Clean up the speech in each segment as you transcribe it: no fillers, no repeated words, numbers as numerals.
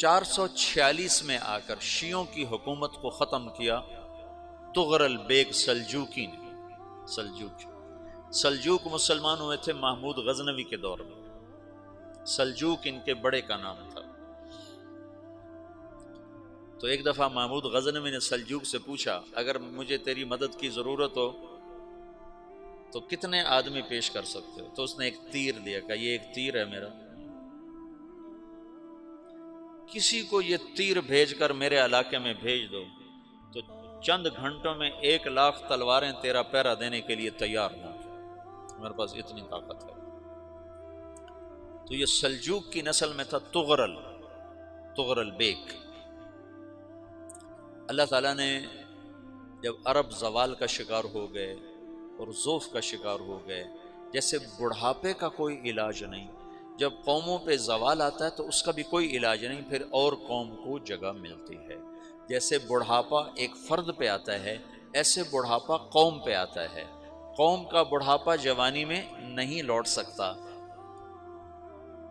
446 میں آ کر شیعوں کی حکومت کو ختم کیا طغرل بیگ سلجوکی نے۔ سلجوک مسلمان ہوئے تھے محمود غزنوی کے دور میں، سلجوک ان کے بڑے کا نام تھا۔ تو ایک دفعہ محمود غزنوی نے سلجوک سے پوچھا اگر مجھے تیری مدد کی ضرورت ہو تو کتنے آدمی پیش کر سکتے ہو؟ تو اس نے ایک تیر دیا، کہا یہ ایک تیر ہے میرا، کسی کو یہ تیر بھیج کر میرے علاقے میں بھیج دو تو چند گھنٹوں میں 1,00,000 تلواریں تیرا پہرا دینے کے لیے تیار ہوں، میرے پاس اتنی طاقت ہے۔ تو یہ سلجوک کی نسل میں تھا طغرل بیگ۔ اللہ تعالیٰ نے جب عرب زوال کا شکار ہو گئے اور ضعف کا شکار ہو گئے، جیسے بڑھاپے کا کوئی علاج نہیں، جب قوموں پہ زوال آتا ہے تو اس کا بھی کوئی علاج نہیں، پھر اور قوم کو جگہ ملتی ہے۔ جیسے بڑھاپا ایک فرد پہ آتا ہے، ایسے بڑھاپا قوم پہ آتا ہے۔ قوم کا بڑھاپا جوانی میں نہیں لوٹ سکتا،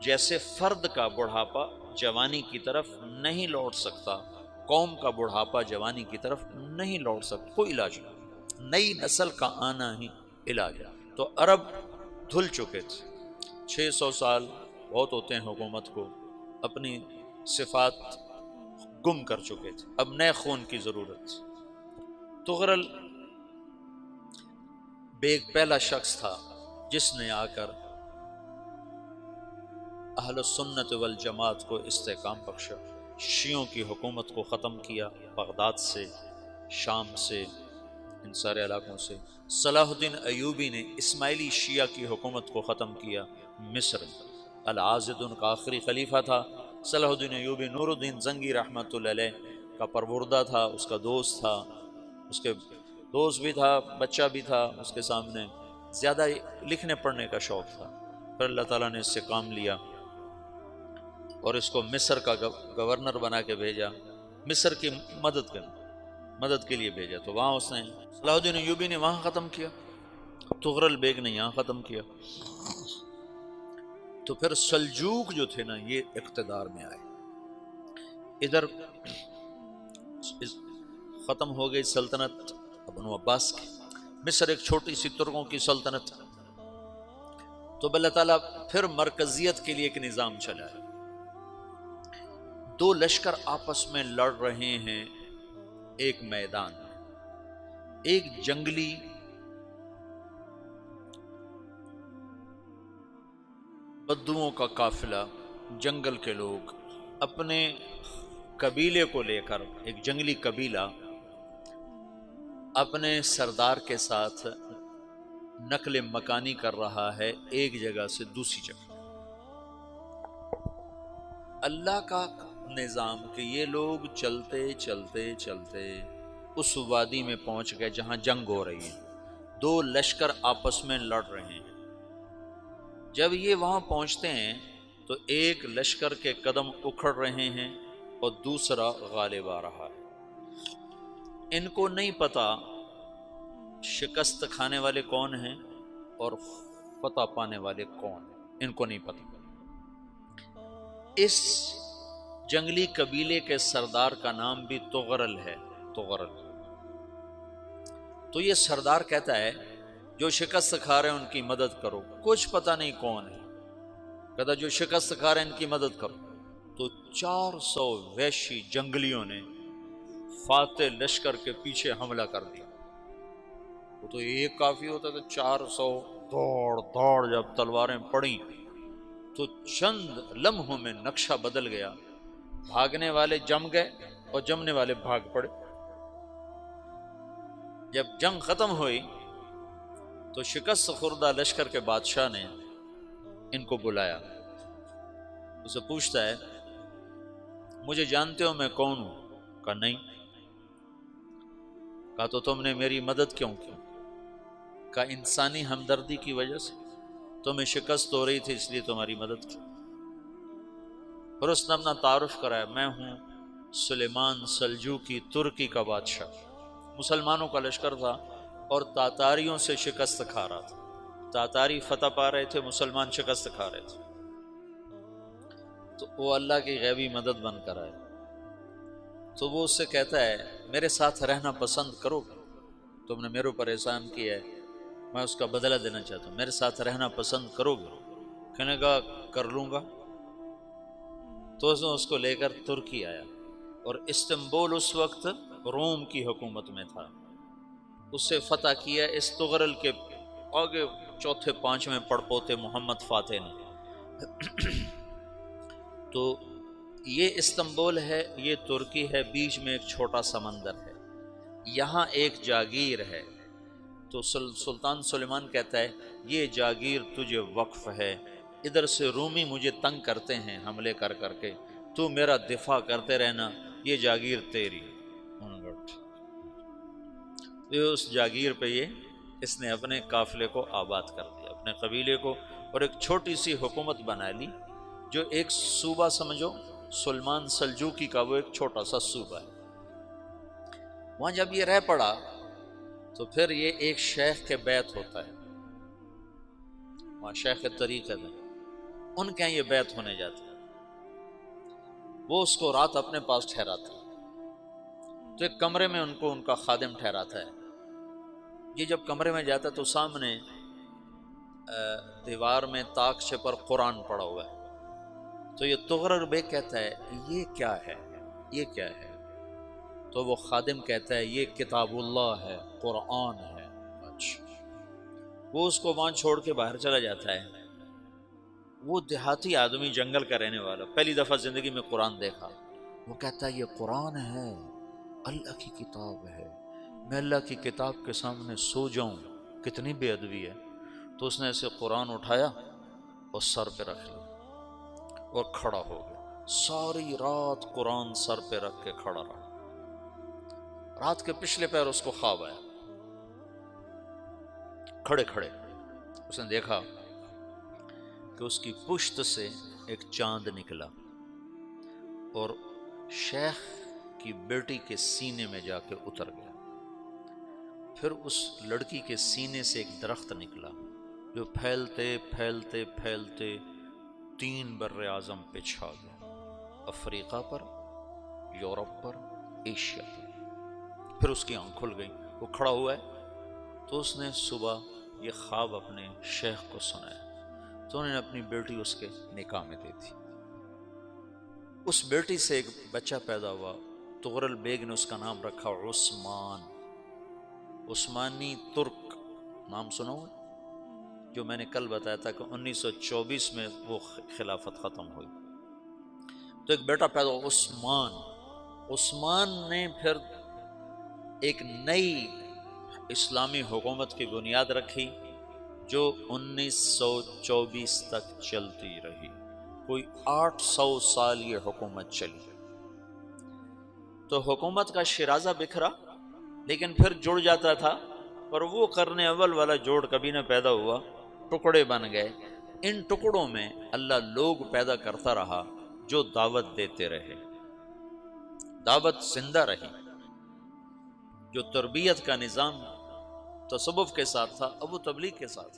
جیسے فرد کا بڑھاپا جوانی کی طرف نہیں لوٹ سکتا، قوم کا بڑھاپا جوانی کی طرف نہیں لوٹ سکتا، کوئی علاج نہیں، نئی نسل کا آنا ہی علاج ہے۔ تو عرب دھل چکے تھے، 600 سال بہت ہوتے ہیں حکومت کو، اپنی صفات گم کر چکے تھے، اب نئے خون کی ضرورت تھی۔ طغرل بیگ پہلا شخص تھا جس نے آ کر اہل سنت والجماعت کو استحکام بخشا، شیعوں کی حکومت کو ختم کیا، بغداد سے، شام سے، ان سارے علاقوں سے۔ صلاح الدین ایوبی نے اسماعیلی شیعہ کی حکومت کو ختم کیا مصر میں، العاضد ان کا آخری خلیفہ تھا۔ صلاح الدین ایوبی نور الدین زنگی رحمۃ اللہ علیہ کا پروردہ تھا، اس کا دوست تھا، اس کے دوست بھی تھا، بچہ بھی تھا اس کے سامنے، زیادہ لکھنے پڑھنے کا شوق تھا۔ پھر اللہ تعالیٰ نے اس سے کام لیا اور اس کو مصر کا گورنر بنا کے بھیجا، مصر کی مدد کے لیے بھیجا، تو وہاں اس نے صلاح الدین ایوبی نے وہاں ختم کیا، طغرل بیگ نے یہاں ختم کیا۔ تو پھر سلجوک جو تھے نا یہ اقتدار میں آئے، ادھر ختم ہو گئی سلطنت بنو عباس کی، مصر ایک چھوٹی سی ترکوں کی سلطنت، تو اللہ تعالیٰ پھر مرکزیت کے لیے ایک نظام چلایا۔ 2 لشکر آپس میں لڑ رہے ہیں ایک میدان میں، ایک جنگلی بدوؤں کا قافلہ، جنگل کے لوگ اپنے قبیلے کو لے کر، ایک جنگلی قبیلہ اپنے سردار کے ساتھ نقل مکانی کر رہا ہے ایک جگہ سے دوسری جگہ۔ اللہ کا نظام کہ یہ لوگ چلتے چلتے چلتے اس وادی میں پہنچ گئے جہاں جنگ ہو رہی ہے، 2 لشکر آپس میں لڑ رہے ہیں۔ جب یہ وہاں پہنچتے ہیں تو ایک لشکر کے قدم اکھڑ رہے ہیں اور دوسرا غالب آ رہا ہے۔ ان کو نہیں پتا شکست کھانے والے کون ہیں اور فتح پانے والے کون ہیں، ان کو نہیں پتا۔ اس جنگلی قبیلے کے سردار کا نام بھی طغرل ہے، طغرل۔ تو یہ سردار کہتا ہے جو شکست کھا رہے ہیں ان کی مدد کرو، کچھ پتہ نہیں کون ہے، کہتا جو شکست کھا رہے ہیں ان کی مدد کرو۔ تو 400 وحشی جنگلیوں نے فاتح لشکر کے پیچھے حملہ کر دیا۔ وہ تو ایک کافی ہوتا تھا، 400 دوڑ جب تلواریں پڑیں تو چند لمحوں میں نقشہ بدل گیا، بھاگنے والے جم گئے اور جمنے والے بھاگ پڑے۔ جب جنگ ختم ہوئی تو شکست خوردہ لشکر کے بادشاہ نے ان کو بلایا، اسے پوچھتا ہے مجھے جانتے ہو میں کون ہوں؟ کہا نہیں۔ کہا تو تم نے میری مدد کیوں کی؟ کہا انسانی ہمدردی کی وجہ سے، تمہیں شکست ہو رہی تھی اس لیے تمہاری مدد کی۔ پھر اس نے اپنا تعارف کرایا، میں ہوں سلیمان سلجوکی، ترکی کا بادشاہ۔ مسلمانوں کا لشکر تھا اور تاتاریوں سے شکست کھا رہا تھا، تاتاری فتح پا رہے تھے، مسلمان شکست کھا رہے تھے۔ تو وہ اللہ کی غیبی مدد بن کر آئے، تو وہ اس سے کہتا ہے میرے ساتھ رہنا پسند کرو گے؟ تم نے میرے اوپر احسان کیا ہے، میں اس کا بدلہ دینا چاہتا ہوں، میرے ساتھ رہنا پسند کرو گے؟ کہنے کا کر لوں گا۔ تو اس کو لے کر ترکی آیا، اور استنبول اس وقت روم کی حکومت میں تھا، اسے فتح کیا اس تغرل کے آگے چوتھے پانچویں پڑپوتے محمد فاتح نے۔ تو یہ استنبول ہے، یہ ترکی ہے، بیچ میں ایک چھوٹا سمندر ہے، یہاں ایک جاگیر ہے۔ تو سلطان سلیمان کہتا ہے یہ جاگیر تجھے وقف ہے، ادھر سے رومی مجھے تنگ کرتے ہیں حملے کر کر کے، تو میرا دفاع کرتے رہنا، یہ جاگیر تیری۔ اس جاگیر پہ اس نے اپنے قافلے کو آباد کر دیا، اپنے قبیلے کو، اور ایک چھوٹی سی حکومت بنا لی، جو ایک صوبہ سمجھو سلمان سلجوقی کا، وہ ایک چھوٹا سا صوبہ ہے۔ وہاں جب یہ رہ پڑا تو پھر یہ ایک شیخ کے بیت ہوتا ہے، وہاں شیخ طریقت ہے، ان کے یہ بیت ہونے جاتا ہے، وہ اس کو رات اپنے پاس ٹھہراتا ہے، تو ایک کمرے میں ان کو ان کا خادم ٹھہراتا ہے۔ یہ جب کمرے میں جاتا ہے تو سامنے دیوار میں تاکچے پر قرآن پڑا ہوا ہے، تو یہ تغرل بیگ کہتا ہے یہ کیا ہے، یہ کیا ہے؟ تو وہ خادم کہتا ہے یہ کتاب اللہ ہے، قرآن ہے۔ اچھا، وہ اس کو وہاں چھوڑ کے باہر چلا جاتا ہے۔ وہ دیہاتی آدمی، جنگل کا رہنے والا، پہلی دفعہ زندگی میں قرآن دیکھا، وہ کہتا ہے یہ قرآن ہے، اللہ کی کتاب ہے، میں اللہ کی کتاب کے سامنے سو جاؤں، کتنی بے ادبی ہے۔ تو اس نے ایسے قرآن اٹھایا اور سر پہ رکھ لیا اور کھڑا ہو گیا، ساری رات قرآن سر پہ رکھ کے کھڑا رہا۔ رات کے پچھلے پہر اس کو خواب آیا، کھڑے کھڑے اس نے دیکھا کہ اس کی پشت سے ایک چاند نکلا اور شیخ کی بیٹی کے سینے میں جا کے اتر گیا۔ پھر اس لڑکی کے سینے سے ایک درخت نکلا جو پھیلتے پھیلتے پھیلتے 3 بر اعظم پہ چھا گیا، افریقہ پر، یورپ پر، ایشیا پر۔ پھر اس کی آنکھ کھل گئی، وہ کھڑا ہوا ہے، تو اس نے صبح یہ خواب اپنے شیخ کو سنایا، تو انہوں نے اپنی بیٹی اس کے نکاح میں دے دی۔ اس بیٹی سے ایک بچہ پیدا ہوا، تغرل بیگ نے اس کا نام رکھا عثمان، عثمانی ترک نام سنا ہوا، جو میں نے کل بتایا تھا کہ 1924 میں وہ خلافت ختم ہوئی۔ تو ایک بیٹا پیدا ہوا عثمان۔ عثمان نے پھر ایک نئی اسلامی حکومت کی بنیاد رکھی جو 1924 تک چلتی رہی، کوئی 800 سال یہ حکومت چلی۔ تو حکومت کا شیرازہ بکھرا لیکن پھر جڑ جاتا تھا، پر وہ قرن اول والا جوڑ کبھی نہ پیدا ہوا، ٹکڑے بن گئے۔ ان ٹکڑوں میں اللہ لوگ پیدا کرتا رہا جو دعوت دیتے رہے، دعوت زندہ رہی۔ جو تربیت کا نظام تصوف کے ساتھ تھا اب وہ تبلیغ کے ساتھ،